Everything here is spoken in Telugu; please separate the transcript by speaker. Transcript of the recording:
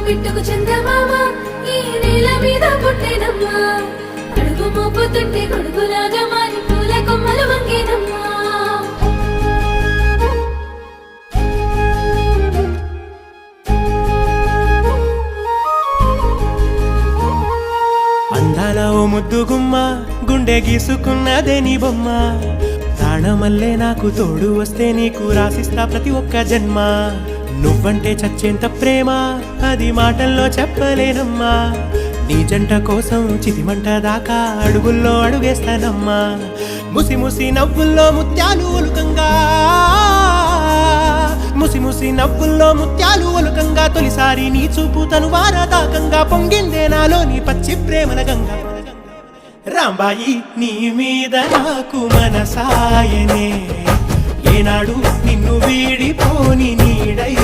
Speaker 1: బిట్టుకు చందమామ ఈ నేల మీద పుట్టేనమ్మా అడుగు మోపుతుంటే కొడుకులాగా మారి పూల కొమ్మలు వంగేనమ్మా
Speaker 2: అందాల ఓ ముద్దు గుమ్మ గుండె గీసుకున్నదే నీ బొమ్మ ప్రాణమల్లే నాకు తోడు వస్తే నీకు రాసిస్తా ప్రతి ఒక్క జన్మ నువ్వంటే చచ్చేంత ప్రేమ అది మాటల్లో చెప్పలేనమ్మా నీ జంట కోసం చితిమంట దాకా అడుగుల్లో అడుగేస్తానమ్మా ముసి ముసి నవ్వుల్లో ముత్యాలు ఒలుకంగా ముసి ముసి నవ్వుల్లో ముత్యాలు ఒలుకంగా తొలిసారి నీ చూపు తను వారదాకంగా పొంగిందే నాలో నీ పచ్చి ప్రేమల గంగా రాంబాయి నీ మీద నాకు మనసాయనే ఏనాడు నిన్ను వీడిపోని నీడై